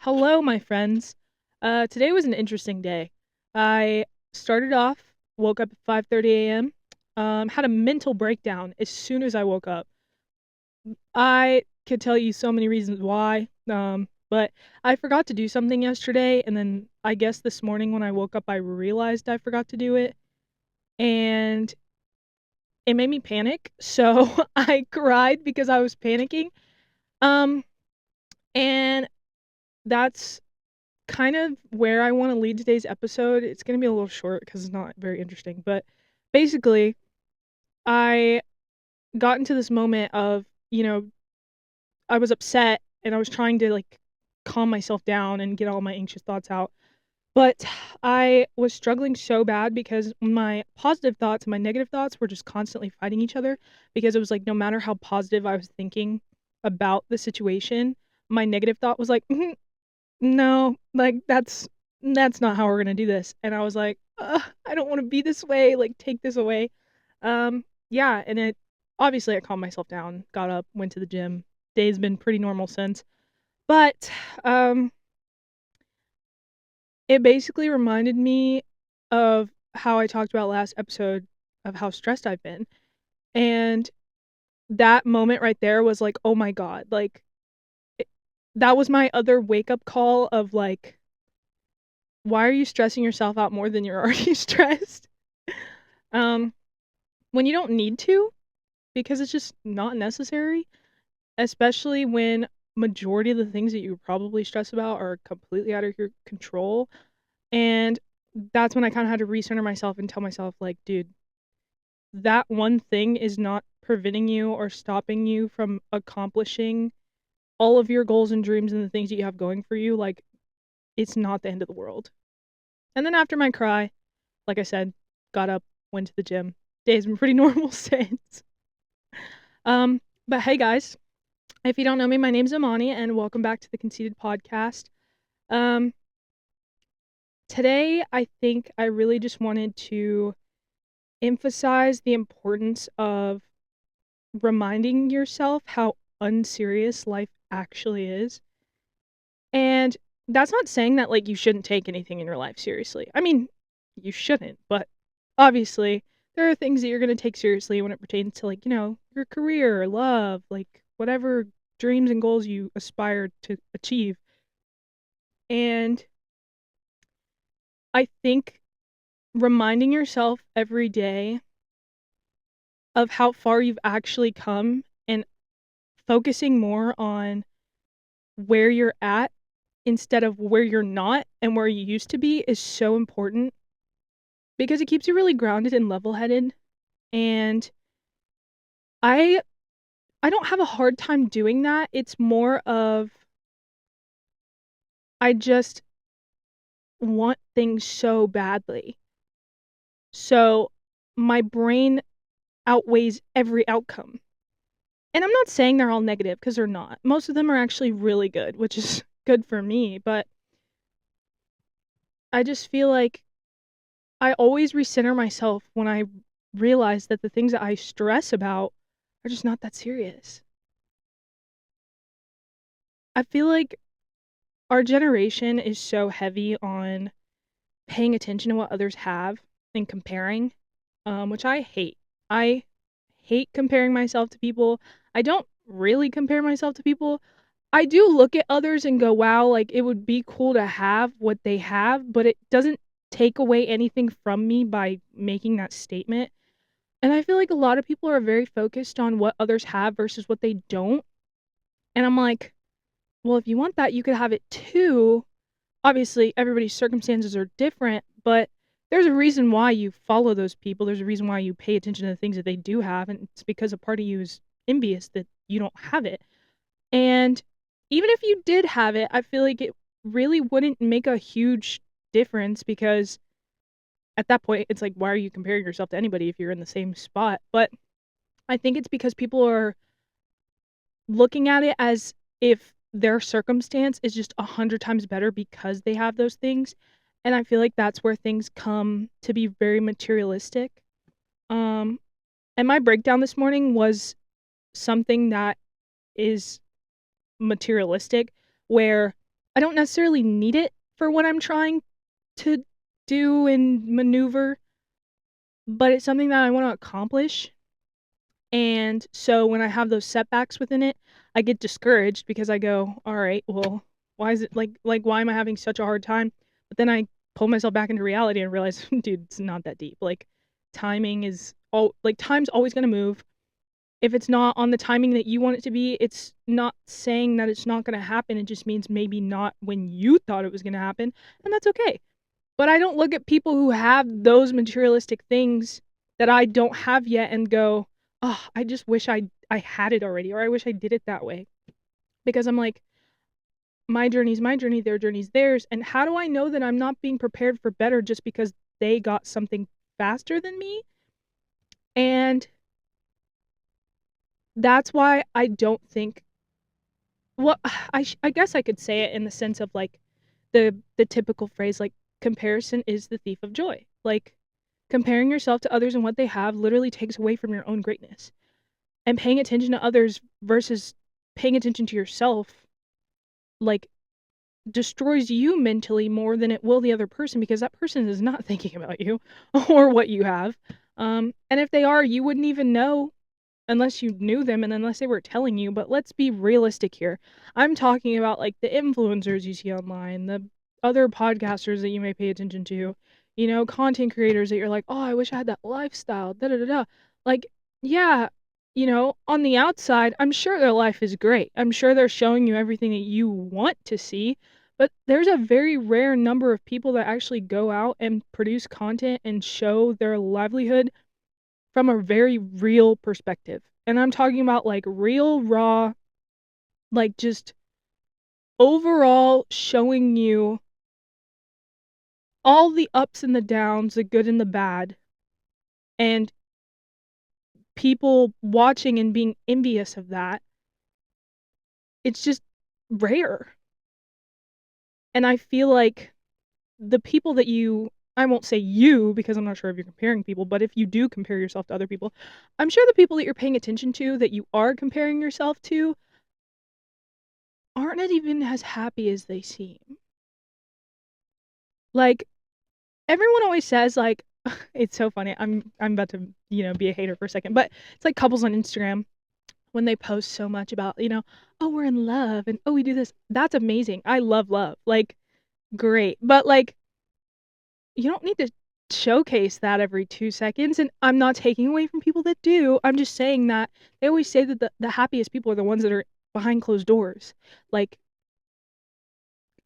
Hello, my friends. Today was an interesting day. I started off, woke up at 5:30 a.m. Had a mental breakdown as soon as I woke up. I could tell you so many reasons why, but I forgot to do something yesterday, and then I guess this morning when I woke up, I realized I forgot to do it, and it made me panic. So I cried because I was panicking. Um, and that's kind of where I want to lead today's episode. It's going to be a little short because it's not very interesting, but basically, I got into this moment of, I was upset and I was trying to calm myself down and get all my anxious thoughts out. But I was struggling so bad because my positive thoughts and my negative thoughts were just constantly fighting each other because it was like no matter how positive I was thinking about the situation, my negative thought was like, no, that's not how we're gonna do this. And I was like, I don't want to be this way. Like, take this away. Yeah, and it obviously I calmed myself down, got up, went to the gym. Day's been pretty normal since, but um, it basically reminded me of how I talked about last episode of how stressed I've been, and that moment right there was like, oh my god, it, that was my other wake up call of like why are you stressing yourself out more than you're already stressed? Um, when you don't need to, because it's just not necessary, especially when majority of the things that you probably stress about are completely out of your control. And that's when I kind of had to recenter myself and tell myself, like, dude, that one thing is not preventing you or stopping you from accomplishing all of your goals and dreams and the things that you have going for you. Like, it's not the end of the world. And then after my cry, like I said, got up, went to the gym. Day's been pretty normal since. But hey guys, if you don't know me, my name's Amani, and welcome back to the Conceited Podcast. Um, Today I think I really just wanted to emphasize the importance of reminding yourself how unserious life actually is. And that's not saying that like you shouldn't take anything in your life seriously. I mean, you shouldn't, but obviously there are things that you're going to take seriously when it pertains to like, your career, love, like whatever dreams and goals you aspire to achieve. And I think reminding yourself every day of how far you've actually come and focusing more on where you're at instead of where you're not and where you used to be is so important because it keeps you really grounded and level-headed. And I I don't have a hard time doing that. It's more of I just want things so badly. So my brain outweighs every outcome. And I'm not saying they're all negative because they're not. Most of them are actually really good, which is good for me, but I just feel like I always recenter myself when I realize that the things that I stress about are just not that serious. I feel like our generation is so heavy on paying attention to what others have and comparing, which I hate. I hate comparing myself to people. I don't really compare myself to people. I do look at others and go, wow, like it would be cool to have what they have, but it doesn't take away anything from me by making that statement. And I feel like a lot of people are very focused on what others have versus what they don't. And I'm like, well, if you want that, you could have it too. Obviously, everybody's circumstances are different, but there's a reason why you follow those people. There's a reason why you pay attention to the things that they do have, and it's because a part of you is envious that you don't have it. And even if you did have it, I feel like it really wouldn't make a huge difference because at that point, it's like, why are you comparing yourself to anybody if you're in the same spot? But I think it's because people are looking at it as if their circumstance is just 100 times better because they have those things. And I feel like that's where things come to be very materialistic. Um, and my breakdown this morning was something that is materialistic, where I don't necessarily need it for what I'm trying to do and maneuver, but it's something that I want to accomplish. And so when I have those setbacks within it, I get discouraged because I go, all right, well, why is it why am I having such a hard time? But then I pull myself back into reality and realize, dude, it's not that deep. Like time's always going to move. If it's not on the timing that you want it to be, it's not saying that it's not going to happen. It just means maybe not when you thought it was going to happen, and that's okay. But I don't look at people who have those materialistic things that I don't have yet and go, oh, I just wish I had it already, or I wish I did it that way. Because I'm like, my journey's my journey, their journey's theirs. And how do I know that I'm not being prepared for better just because they got something faster than me? And that's why I don't think, well, I guess I could say it in the sense of like the typical phrase, like, comparison is the thief of joy. Like, comparing yourself to others and what they have literally takes away from your own greatness. And paying attention to others versus paying attention to yourself, like, destroys you mentally more than it will the other person, because that person is not thinking about you or what you have. And if they are, you wouldn't even know unless you knew them and unless they were telling you. But let's be realistic here. I'm talking about like the influencers you see online, the other podcasters that you may pay attention to, content creators that you're like, oh, I wish I had that lifestyle, da da da da. Like, yeah, on the outside, I'm sure their life is great. I'm sure they're showing you everything that you want to see. But there's a very rare number of people that actually go out and produce content and show their livelihood from a very real perspective. And I'm talking about like real, raw, like just overall showing you all the ups and the downs, the good and the bad, and people watching and being envious of that. It's just rare. And I feel like the people that I won't say you because I'm not sure if you're comparing people, but if you do compare yourself to other people, I'm sure the people that you're paying attention to, that you are comparing yourself to, aren't even as happy as they seem. Like, everyone always says, like, it's so funny. I'm about to, be a hater for a second, but it's like couples on Instagram when they post so much about, oh, we're in love and oh, we do this. That's amazing. I love love. Like, great. But like, you don't need to showcase that every 2 seconds. And I'm not taking away from people that do. I'm just saying that they always say that the happiest people are the ones that are behind closed doors, like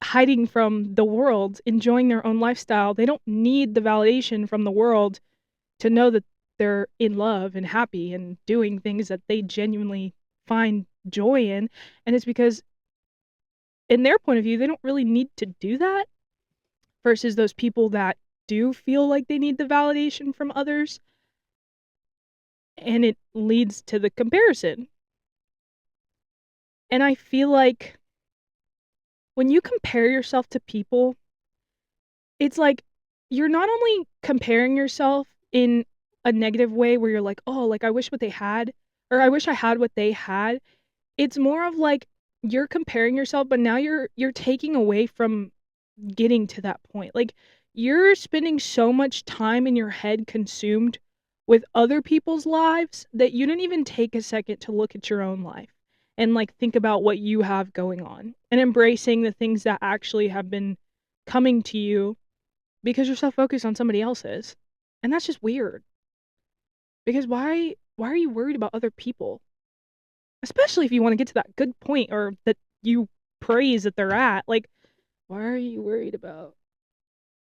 hiding from the world, enjoying their own lifestyle. They don't need the validation from the world to know that they're in love and happy and doing things that they genuinely find joy in. And it's because in their point of view, they don't really need to do that, versus those people that do feel like they need the validation from others, and it leads to the comparison. And I feel like when you compare yourself to people, it's like you're not only comparing yourself in a negative way where you're like, oh, like I wish what they had, or I wish I had what they had. It's more of like you're comparing yourself, but now you're taking away from getting to that point. Like, you're spending so much time in your head consumed with other people's lives that you didn't even take a second to look at your own life and like think about what you have going on and embracing the things that actually have been coming to you, because you're so focused on somebody else's. And that's just weird. Because why are you worried about other people? Especially if you want to get to that good point, or that you praise that they're at. Like, why are you worried about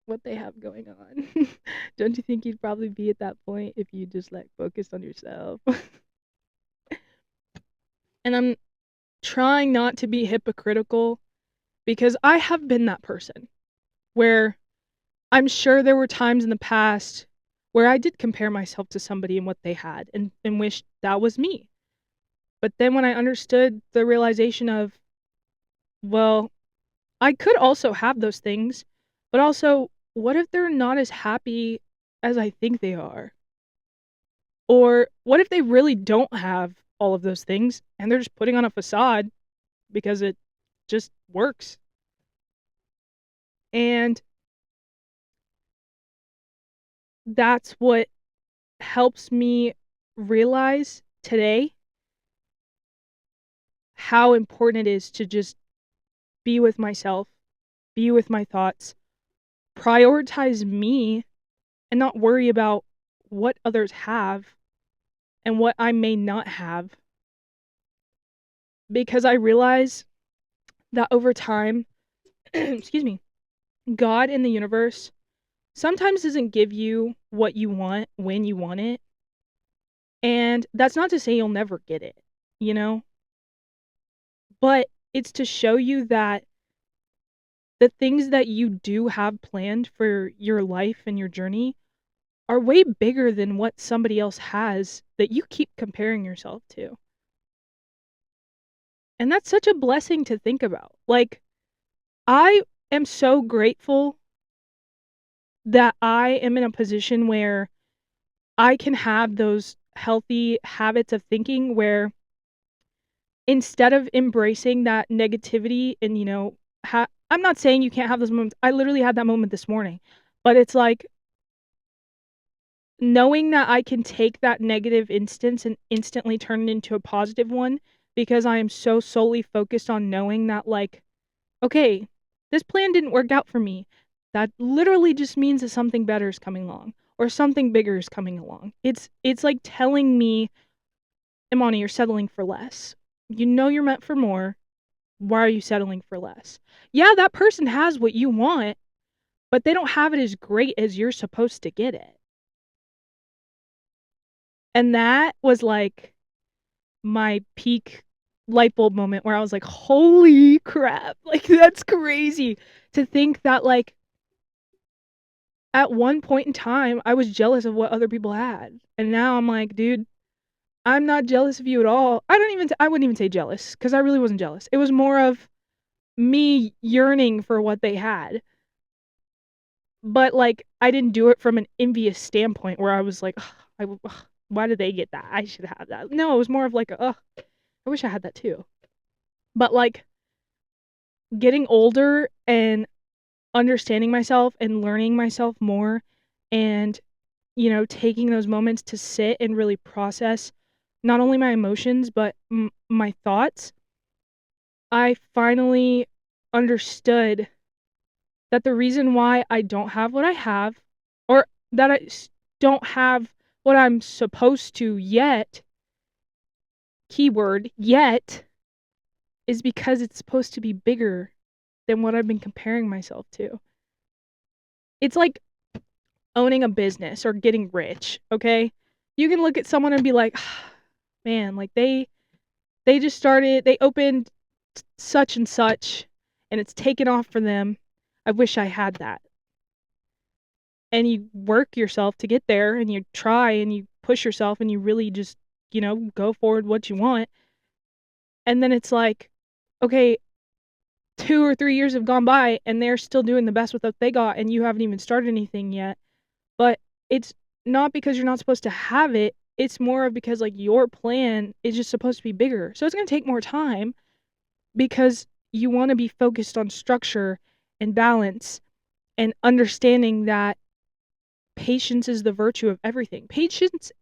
what they have going on? Don't you think you'd probably be at that point if you just like focused on yourself? And I'm trying not to be hypocritical, because I have been that person where I'm sure there were times in the past where I did compare myself to somebody and what they had, and wished that was me. But then when I understood the realization of, well, I could also have those things, but also, what if they're not as happy as I think they are? Or what if they really don't have all of those things and they're just putting on a facade because it just works? And that's what helps me realize today how important it is to just be with myself, be with my thoughts, prioritize me, and not worry about what others have and what I may not have. Because I realize that over time, excuse me, God in the universe sometimes doesn't give you what you want when you want it. And that's not to say you'll never get it, you know? But it's to show you that the things that you do have planned for your life and your journey are way bigger than what somebody else has that you keep comparing yourself to. And that's such a blessing to think about. Like, I am so grateful that I am in a position where I can have those healthy habits of thinking where instead of embracing that negativity and, I'm not saying you can't have those moments. I literally had that moment this morning. But it's like knowing that I can take that negative instance and instantly turn it into a positive one because I am so solely focused on knowing that, like, okay, this plan didn't work out for me. That literally just means that something better is coming along or something bigger is coming along. It's like telling me, Imani, you're settling for less. You know you're meant for more. Why are you settling for less? Yeah, that person has what you want, but they don't have it as great as you're supposed to get it. And that was like my peak light bulb moment where I was like, holy crap, like that's crazy to think that, like, at one point in time I was jealous of what other people had, and now I'm like, dude, I'm not jealous of you at all. I wouldn't even say jealous because I really wasn't jealous. It was more of me yearning for what they had, but like I didn't do it from an envious standpoint where I was like, why did they get that? I should have that. No, it was more of like, I wish I had that too. But like getting older and understanding myself and learning myself more and, taking those moments to sit and really process not only my emotions, but my thoughts, I finally understood that the reason why I don't have what I have, or that don't have what I'm supposed to yet, keyword, yet, is because it's supposed to be bigger than what I've been comparing myself to. It's like owning a business or getting rich, okay? You can look at someone and be like, man, like they opened such and such and it's taken off for them. I wish I had that. And you work yourself to get there and you try and you push yourself and you really just, go forward what you want. And then it's like, okay, 2 or 3 years have gone by and they're still doing the best with what they got and you haven't even started anything yet. But it's not because you're not supposed to have it. It's more of because, like, your plan is just supposed to be bigger. So it's going to take more time because you want to be focused on structure and balance and understanding that patience is the virtue of everything.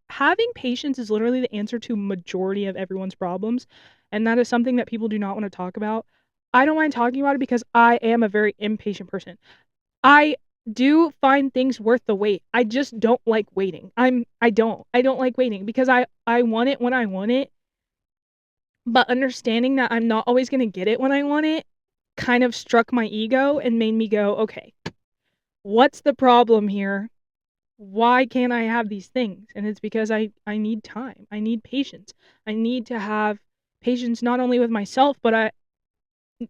Having patience is literally the answer to majority of everyone's problems. And that is something that people do not want to talk about. I don't mind talking about it because I am a very impatient person. I do find things worth the wait. I just don't like waiting. I don't like waiting because I want it when I want it. But understanding that I'm not always going to get it when I want it kind of struck my ego and made me go, okay, what's the problem here? Why can't I have these things? And it's because I need time. I need patience. I need to have patience not only with myself, but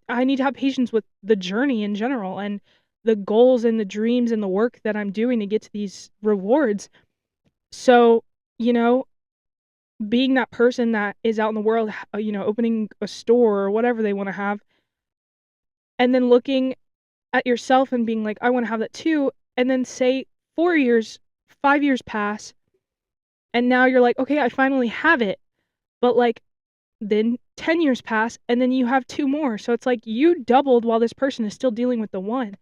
I need to have patience with the journey in general and the goals and the dreams and the work that I'm doing to get to these rewards. So, being that person that is out in the world, opening a store or whatever they want to have, and then looking at yourself and being like, I want to have that too. And then say 4 years, 5 years pass, and now you're like, okay, I finally have it. But like, then 10 years pass, and then you have 2 more. So it's like you doubled while this person is still dealing with the one.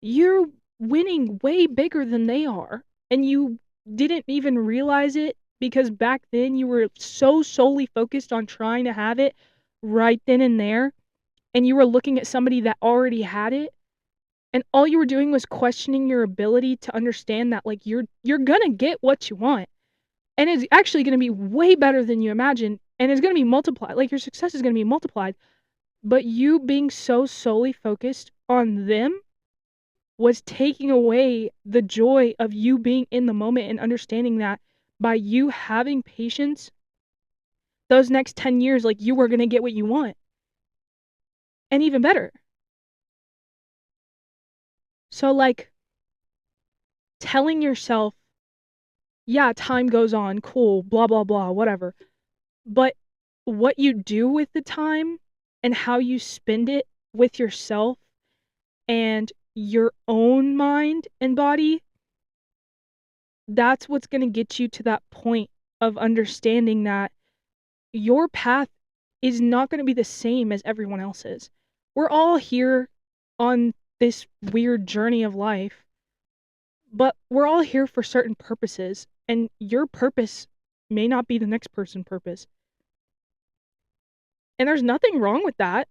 you're winning way bigger than they are. And you didn't even realize it because back then you were so solely focused on trying to have it right then and there. And you were looking at somebody that already had it. And all you were doing was questioning your ability to understand that, like, you're gonna get what you want. And it's actually gonna be way better than you imagine. And it's gonna be multiplied. Like, your success is gonna be multiplied. But you being so solely focused on them was taking away the joy of you being in the moment and understanding that by you having patience, those next 10 years, like, you were gonna get what you want. And even better. So, like, telling yourself, yeah, time goes on, cool, blah, blah, blah, whatever. But what you do with the time and how you spend it with yourself and your own mind and body, that's what's going to get you to that point of understanding that your path is not going to be the same as everyone else's. We're all here on this weird journey of life, but we're all here for certain purposes, and your purpose may not be the next person's purpose. And there's nothing wrong with that.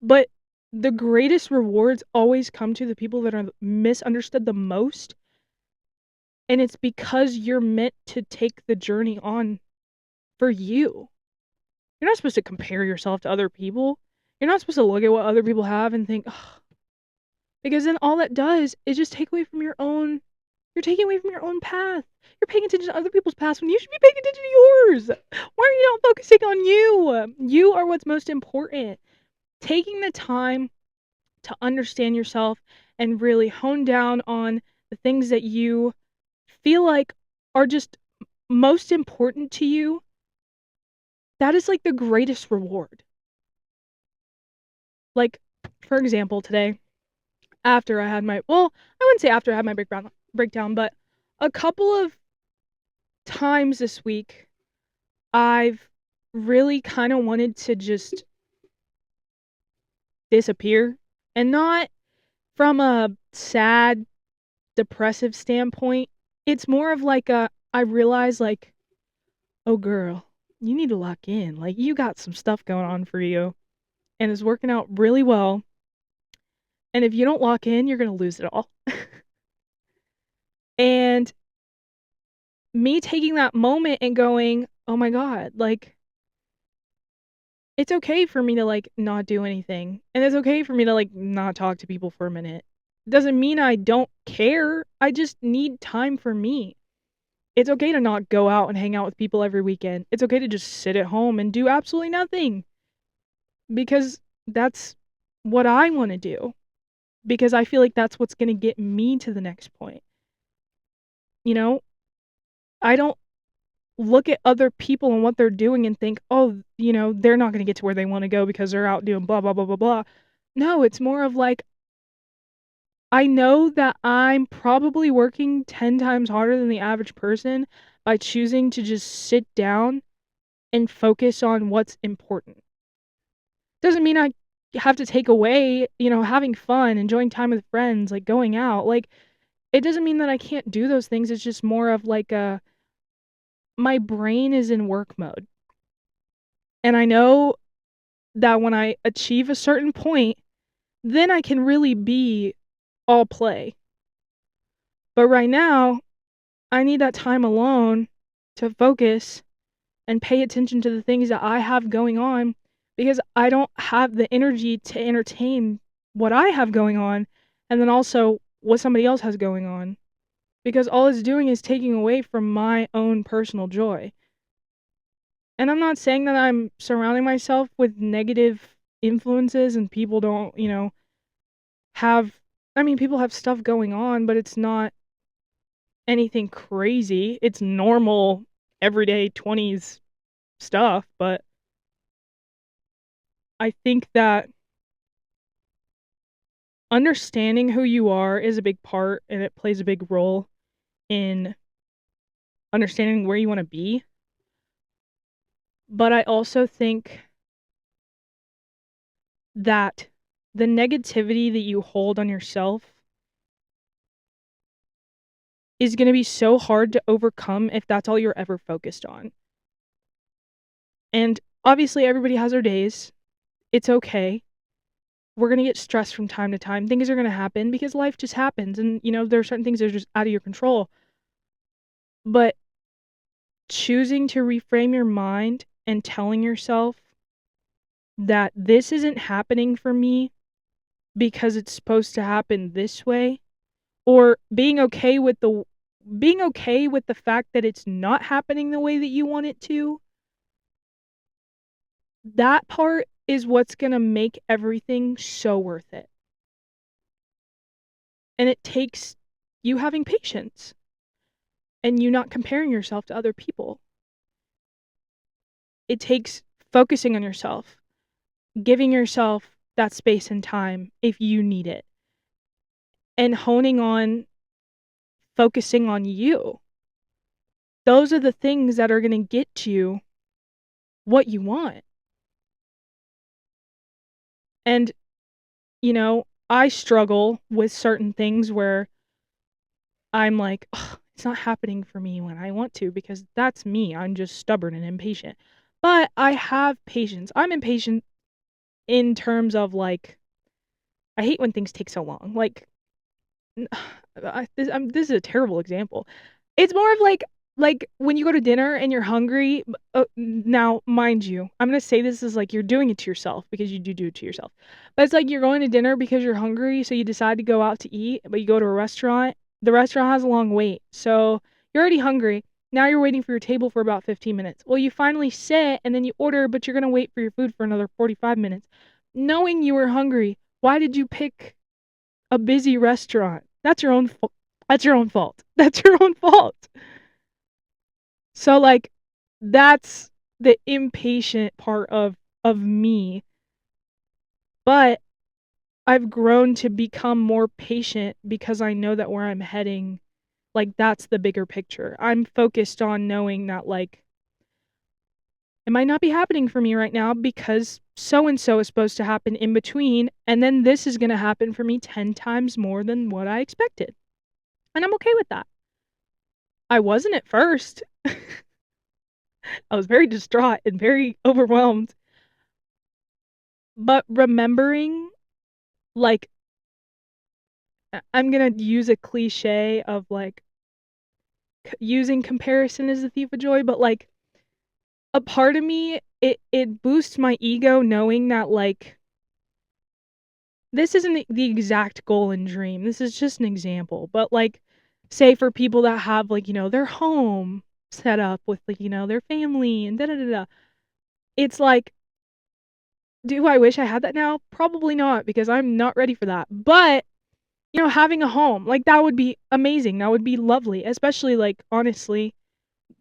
But the greatest rewards always come to the people that are misunderstood the most. And it's because you're meant to take the journey on for you. You're not supposed to compare yourself to other people. You're not supposed to look at what other people have and think, oh, because then all that does is just take away from your own. You're taking away from your own path. You're paying attention to other people's paths when you should be paying attention to yours. Why are you not focusing on you? You are what's most important. Taking the time to understand yourself and really hone down on the things that you feel like are just most important to you, that is like the greatest reward. Like, for example, today, after I had my, well, I wouldn't say after I had my breakdown, but a couple of times this week, I've really kind of wanted to just disappear. And not from a sad, depressive standpoint. It's more of like I realize, like, oh girl, you need to lock in. Like, you got some stuff going on for you. And it's working out really well. And if you don't lock in, you're going to lose it all. And me taking that moment and going, oh my God, like, it's okay for me to, like, not do anything. And it's okay for me to, like, not talk to people for a minute. Doesn't mean I don't care. I just need time for me. It's okay to not go out and hang out with people every weekend. It's okay to just sit at home and do absolutely nothing. Because that's what I want to do. Because I feel like that's what's going to get me to the next point. You know, I don't look at other people and what they're doing and think, oh, you know, they're not going to get to where they want to go because they're out doing blah, blah, blah, blah, blah. No, it's more of like, I know that I'm probably working 10 times harder than the average person by choosing to just sit down and focus on what's important. Doesn't mean I have to take away, you know, having fun, enjoying time with friends, like going out. Like, it doesn't mean that I can't do those things. It's just more of like my brain is in work mode. And I know that when I achieve a certain point, then I can really be all play. But right now, I need that time alone to focus and pay attention to the things that I have going on, because I don't have the energy to entertain what I have going on and then also what somebody else has going on, because all it's doing is taking away from my own personal joy. And I'm not saying that I'm surrounding myself with negative influences and people don't, you know, people have stuff going on, but it's not anything crazy. It's normal, everyday 20s stuff, but I think that understanding who you are is a big part, and it plays a big role in understanding where you want to be. But I also think that the negativity that you hold on yourself is going to be so hard to overcome if that's all you're ever focused on. And obviously, everybody has their days. It's okay. We're going to get stressed from time to time. Things are going to happen because life just happens. And, there are certain things that are just out of your control. But choosing to reframe your mind and telling yourself that this isn't happening for me because it's supposed to happen this way, or being okay with the fact that it's not happening the way that you want it to, that part is what's going to make everything so worth it. And it takes you having patience and you not comparing yourself to other people. It takes focusing on yourself, giving yourself that space and time if you need it, and honing on focusing on you. Those are the things that are going to get you what you want. And, I struggle with certain things where I'm like, it's not happening for me when I want to, because that's me. I'm just stubborn and impatient. But I have patience. I'm impatient in terms of, like, I hate when things take so long. Like, this is a terrible example. It's more of like when you go to dinner and you're hungry. Now, mind you, I'm gonna say this is like you're doing it to yourself, because you do it to yourself. But it's like you're going to dinner because you're hungry, so you decide to go out to eat, but you go to a restaurant. The restaurant has a long wait, so you're already hungry. Now you're waiting for your table for about 15 minutes. Well, you finally sit and then you order, but you're gonna wait for your food for another 45 minutes. Knowing you were hungry, why did you pick a busy restaurant? That's your own fault. That's your own fault. That's your own fault. So, like, that's the impatient part of me. But I've grown to become more patient because I know that where I'm heading, like, that's the bigger picture. I'm focused on knowing that, like, it might not be happening for me right now because so-and-so is supposed to happen in between, and then this is going to happen for me 10 times more than what I expected. And I'm okay with that. I wasn't at first. I was very distraught and very overwhelmed. But remembering, like, I'm going to use a cliche of, like, using comparison as the thief of joy, but, like, a part of me, it boosts my ego knowing that, like, this isn't the exact goal and dream. This is just an example. But, like, say for people that have, like, their home set up with, like, their family and da-da-da-da. It's like, do I wish I had that now? Probably not, because I'm not ready for that. But, having a home, like, that would be amazing. That would be lovely. Especially, like, honestly,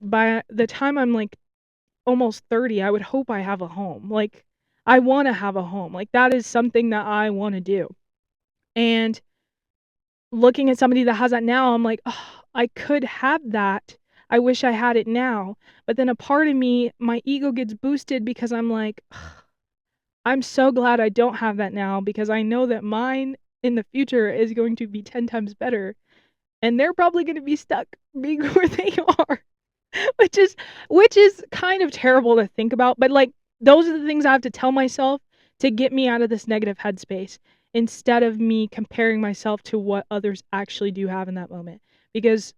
by the time I'm, like, almost 30, I would hope I have a home. Like, I want to have a home. Like, that is something that I want to do. And looking at somebody that has that now, I'm like, oh, I could have that. I wish I had it now. But then a part of me, my ego gets boosted because I'm like, I'm so glad I don't have that now, because I know that mine in the future is going to be 10 times better. And they're probably going to be stuck being where they are, which is kind of terrible to think about. But, like, those are the things I have to tell myself to get me out of this negative headspace, instead of me comparing myself to what others actually do have in that moment. Because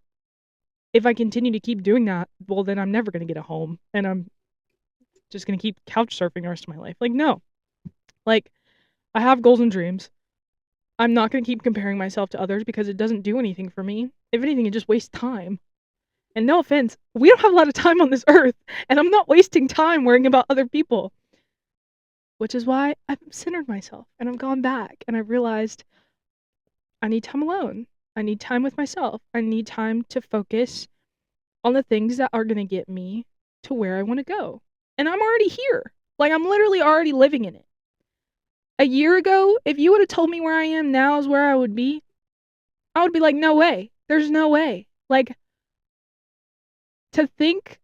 if I continue to keep doing that, well, then I'm never going to get a home, and I'm just going to keep couch surfing the rest of my life. Like, no. Like, I have goals and dreams. I'm not going to keep comparing myself to others, because it doesn't do anything for me. If anything, it just wastes time. And no offense, we don't have a lot of time on this earth, and I'm not wasting time worrying about other people. Which is why I've centered myself, and I've gone back, and I've realized I need time alone. I need time with myself. I need time to focus on the things that are going to get me to where I want to go. And I'm already here. Like, I'm literally already living in it. A year ago, if you would have told me where I am now is where I would be like, no way. There's no way. Like, to think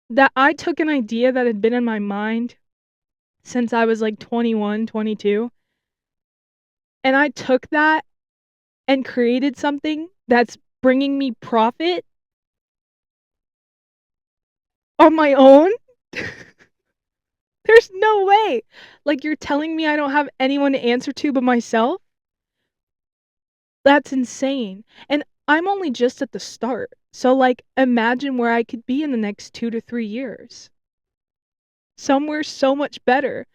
that I took an idea that had been in my mind since I was like 21, 22, and I took that and created something that's bringing me profit on my own, there's no way. Like, you're telling me I don't have anyone to answer to but myself? That's insane. And I'm only just at the start. So, like, imagine where I could be in the next 2 to 3 years. Somewhere so much better.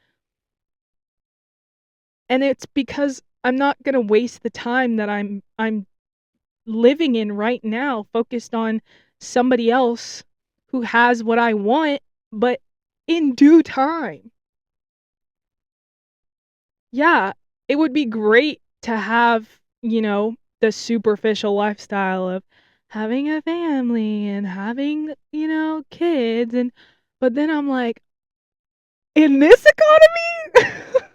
And it's because I'm not going to waste the time that I'm living in right now focused on somebody else who has what I want, but in due time. Yeah, it would be great to have, the superficial lifestyle of having a family and having, kids, but then I'm like, in this economy?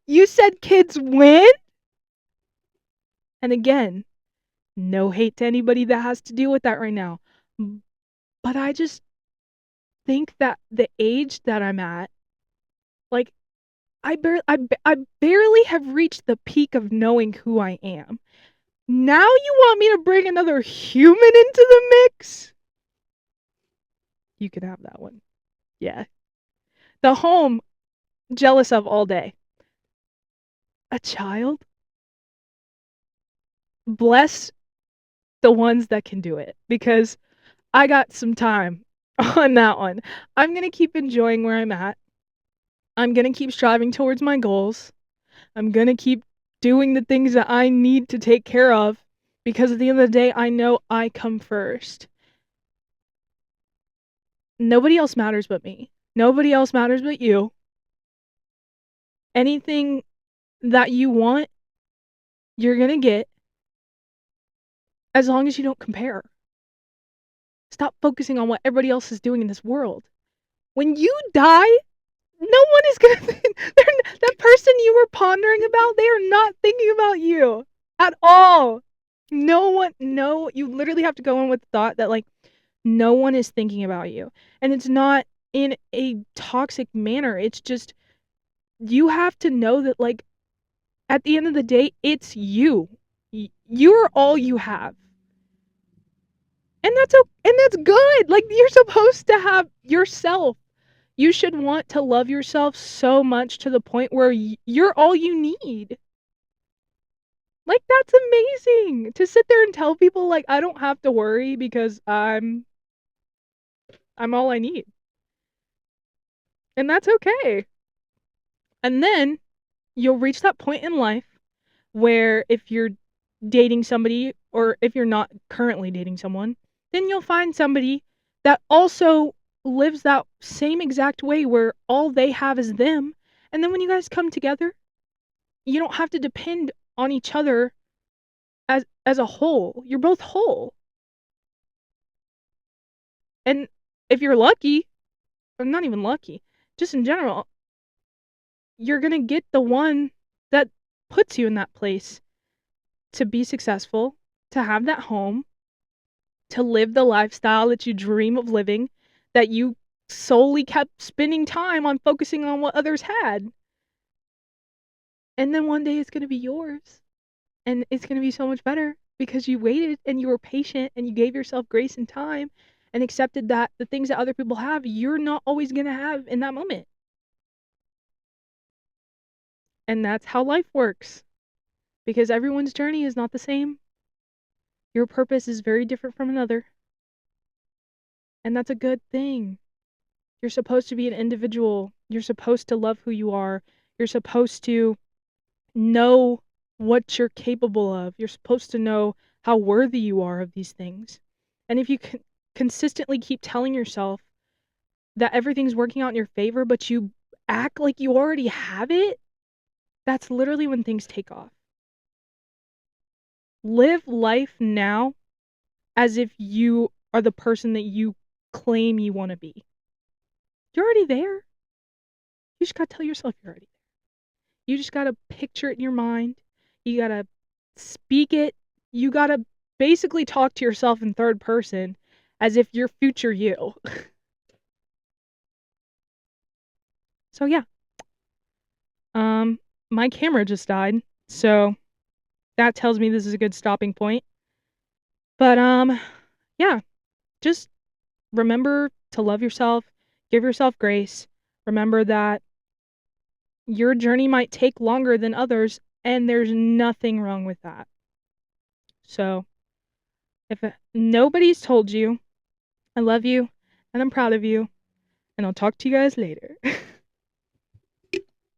You said kids win? And again, no hate to anybody that has to deal with that right now. But I just think that the age that I'm at, like, I barely have reached the peak of knowing who I am. Now you want me to bring another human into the mix? You can have that one. Yeah. The home, jealous of all day. A child? Bless the ones that can do it, because I got some time on that one. I'm going to keep enjoying where I'm at. I'm going to keep striving towards my goals. I'm going to keep doing the things that I need to take care of, because at the end of the day, I know I come first. Nobody else matters but me. Nobody else matters but you. Anything that you want, you're going to get, as long as you don't compare. Stop focusing on what everybody else is doing in this world. When you die, no one is going to that person you were pondering about, they are not thinking about you at all. You literally have to go in with the thought that, like, no one is thinking about you. And it's not in a toxic manner. It's just, you have to know that, like, at the end of the day, it's you. You're all you have. And that's good. Like, you're supposed to have yourself. You should want to love yourself so much to the point where you're all you need. Like, that's amazing. To sit there and tell people, like, I don't have to worry because I'm all I need. And that's okay. And then you'll reach that point in life where, if you're dating somebody, or if you're not currently dating someone, then you'll find somebody that also lives that same exact way, where all they have is them. And then when you guys come together, you don't have to depend on each other as a whole. You're both whole. And if you're lucky, or not even lucky, just in general, you're going to get the one that puts you in that place to be successful, to have that home, to live the lifestyle that you dream of living, that you solely kept spending time on focusing on what others had. And then one day it's going to be yours. And it's going to be so much better because you waited and you were patient and you gave yourself grace and time and accepted that the things that other people have, you're not always going to have in that moment. And that's how life works. Because everyone's journey is not the same. Your purpose is very different from another. And that's a good thing. You're supposed to be an individual. You're supposed to love who you are. You're supposed to know what you're capable of. You're supposed to know how worthy you are of these things. And if you consistently keep telling yourself that everything's working out in your favor, but you act like you already have it, that's literally when things take off. Live life now as if you are the person that you claim you want to be. You're already there. You just gotta tell yourself you're already there. You just gotta picture it in your mind. You gotta speak it. You gotta basically talk to yourself in third person as if you're future you. So yeah. my camera just died, so that tells me this is a good stopping point. But yeah, just remember to love yourself, give yourself grace. Remember that your journey might take longer than others, and there's nothing wrong with that. So, if nobody's told you, I love you and I'm proud of you, and I'll talk to you guys later.